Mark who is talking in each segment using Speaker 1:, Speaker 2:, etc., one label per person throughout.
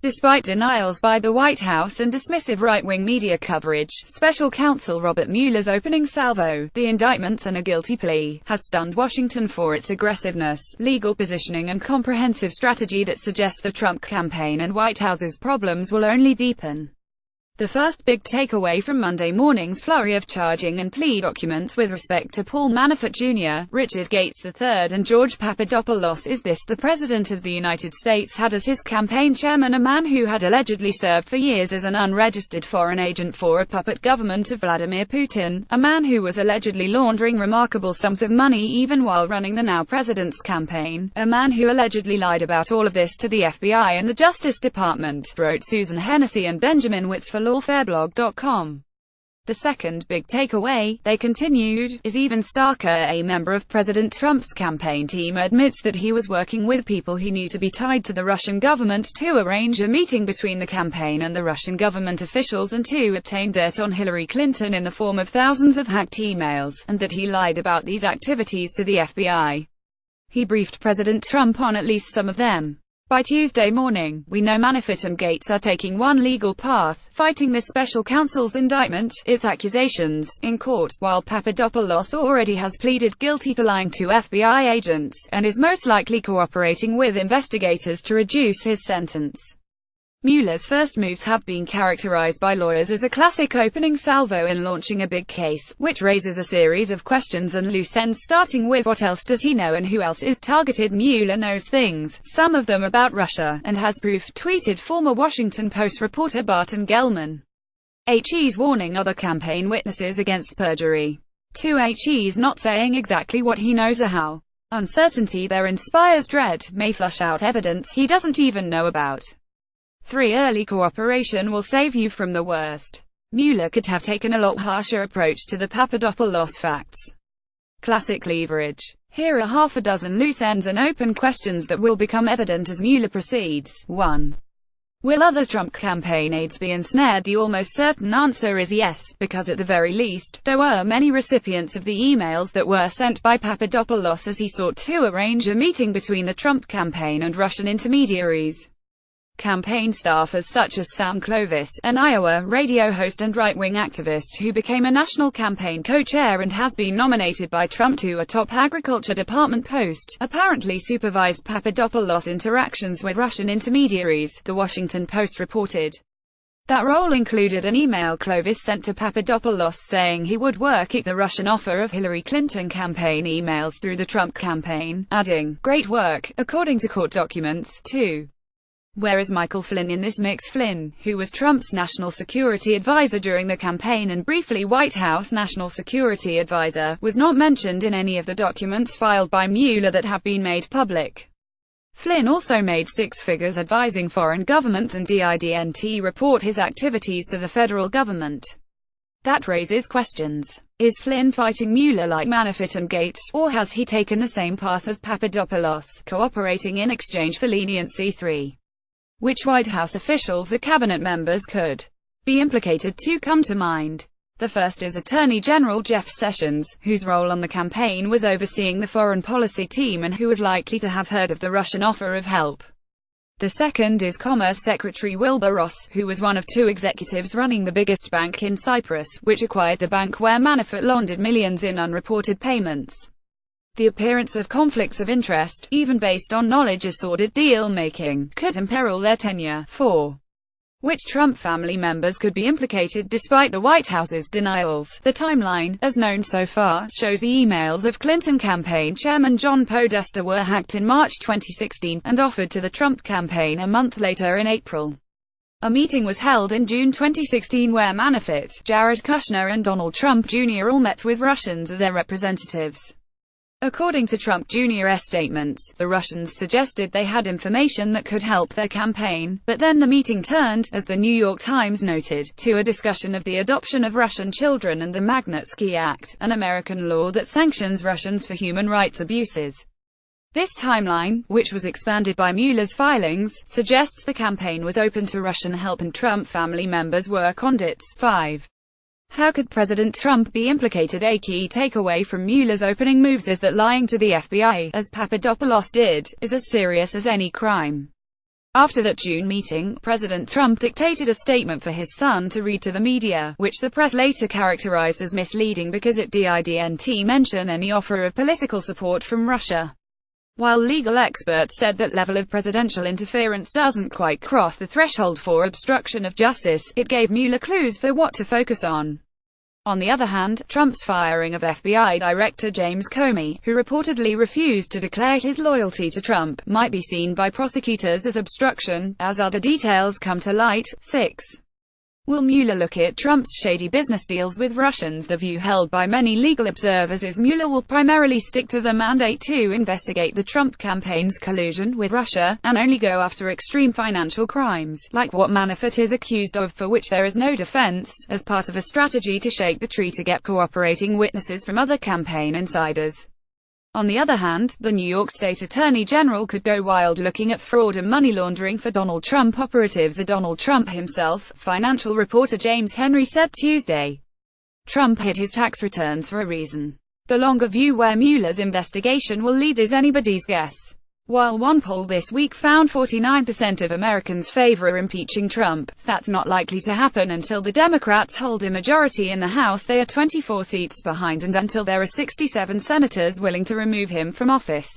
Speaker 1: Despite denials by the White House and dismissive right-wing media coverage, Special Counsel Robert Mueller's opening salvo, the indictments and a guilty plea, has stunned Washington for its aggressiveness, legal positioning and comprehensive strategy that suggests the Trump campaign and White House's problems will only deepen. The first big takeaway from Monday morning's flurry of charging and plea documents with respect to Paul Manafort Jr., Richard Gates III and George Papadopoulos is this: the President of the United States had as his campaign chairman a man who had allegedly served for years as an unregistered foreign agent for a puppet government of Vladimir Putin, a man who was allegedly laundering remarkable sums of money even while running the now president's campaign, a man who allegedly lied about all of this to the FBI and the Justice Department, wrote Susan Hennessy and Benjamin Witz for lawfareblog.com. The second big takeaway, they continued, is even starker. A member of President Trump's campaign team admits that he was working with people he knew to be tied to the Russian government to arrange a meeting between the campaign and the Russian government officials and to obtain dirt on Hillary Clinton in the form of thousands of hacked emails, and that he lied about these activities to the FBI. He briefed President Trump on at least some of them. By Tuesday morning, we know Manafort and Gates are taking one legal path, fighting this special counsel's indictment, its accusations, in court, while Papadopoulos already has pleaded guilty to lying to FBI agents, and is most likely cooperating with investigators to reduce his sentence. Mueller's first moves have been characterized by lawyers as a classic opening salvo in launching a big case, which raises a series of questions and loose ends, starting with what else does he know and who else is targeted. Mueller knows things, some of them about Russia, and has proof, tweeted former Washington Post reporter Barton Gellman. He's warning other campaign witnesses against perjury. 2. He's not saying exactly what he knows or how. Uncertainty there inspires dread, may flush out evidence he doesn't even know about. 3. Early cooperation will save you from the worst. Mueller could have taken a lot harsher approach to the Papadopoulos facts. Classic leverage. Here are half a dozen loose ends and open questions that will become evident as Mueller proceeds. 1. Will other Trump campaign aides be ensnared? The almost certain answer is yes, because at the very least, there were many recipients of the emails that were sent by Papadopoulos as he sought to arrange a meeting between the Trump campaign and Russian intermediaries. Campaign staffers such as Sam Clovis, an Iowa radio host and right-wing activist who became a national campaign co-chair and has been nominated by Trump to a top Agriculture Department post, apparently supervised Papadopoulos' interactions with Russian intermediaries, The Washington Post reported. That role included an email Clovis sent to Papadopoulos saying he would work at the Russian offer of Hillary Clinton campaign emails through the Trump campaign, adding, "Great work," according to court documents. 2. Where is Michael Flynn in this mix? Flynn, who was Trump's national security advisor during the campaign and briefly White House national security advisor, was not mentioned in any of the documents filed by Mueller that have been made public. Flynn also made six figures advising foreign governments and didn't report his activities to the federal government. That raises questions. Is Flynn fighting Mueller like Manafort and Gates, or has he taken the same path as Papadopoulos, cooperating in exchange for leniency? 3. Which White House officials or cabinet members could be implicated? 2 come to mind. The first is Attorney General Jeff Sessions, whose role on the campaign was overseeing the foreign policy team and who was likely to have heard of the Russian offer of help. The second is Commerce Secretary Wilbur Ross, who was one of 2 executives running the biggest bank in Cyprus, which acquired the bank where Manafort laundered millions in unreported payments. The appearance of conflicts of interest, even based on knowledge of sordid deal-making, could imperil their tenure. 4. Which Trump family members could be implicated despite the White House's denials? The timeline, as known so far, shows the emails of Clinton campaign chairman John Podesta were hacked in March 2016, and offered to the Trump campaign a month later in April. A meeting was held in June 2016 where Manafort, Jared Kushner and Donald Trump Jr. all met with Russians as their representatives. According to Trump Jr.'s statements, the Russians suggested they had information that could help their campaign, but then the meeting turned, as the New York Times noted, to a discussion of the adoption of Russian children and the Magnitsky Act, an American law that sanctions Russians for human rights abuses. This timeline, which was expanded by Mueller's filings, suggests the campaign was open to Russian help and Trump family members were conduits. 5. How could President Trump be implicated? A key takeaway from Mueller's opening moves is that lying to the FBI, as Papadopoulos did, is as serious as any crime. After that June meeting, President Trump dictated a statement for his son to read to the media, which the press later characterized as misleading because it didn't mention any offer of political support from Russia. While legal experts said that level of presidential interference doesn't quite cross the threshold for obstruction of justice, it gave Mueller clues for what to focus on. On the other hand, Trump's firing of FBI Director James Comey, who reportedly refused to declare his loyalty to Trump, might be seen by prosecutors as obstruction, as other details come to light. 6. Will Mueller look at Trump's shady business deals with Russians? The view held by many legal observers is Mueller will primarily stick to the mandate to investigate the Trump campaign's collusion with Russia, and only go after extreme financial crimes, like what Manafort is accused of, for which there is no defense, as part of a strategy to shake the tree to get cooperating witnesses from other campaign insiders. On the other hand, the New York State Attorney General could go wild looking at fraud and money laundering for Donald Trump operatives or Donald Trump himself, financial reporter James Henry said Tuesday. Trump hid his tax returns for a reason. The longer view where Mueller's investigation will lead is anybody's guess. While one poll this week found 49% of Americans favor impeaching Trump, that's not likely to happen until the Democrats hold a majority in the House. They are 24 seats behind, and until there are 67 senators willing to remove him from office.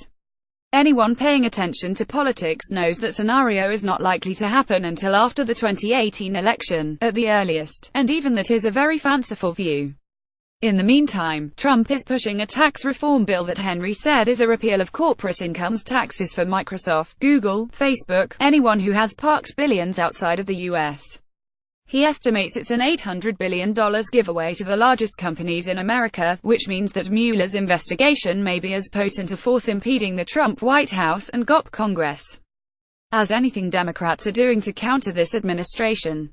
Speaker 1: Anyone paying attention to politics knows that scenario is not likely to happen until after the 2018 election, at the earliest, and even that is a very fanciful view. In the meantime, Trump is pushing a tax reform bill that Henry said is a repeal of corporate incomes taxes for Microsoft, Google, Facebook, anyone who has parked billions outside of the U.S. He estimates it's an $800 billion giveaway to the largest companies in America, which means that Mueller's investigation may be as potent a force impeding the Trump White House and GOP Congress as anything Democrats are doing to counter this administration.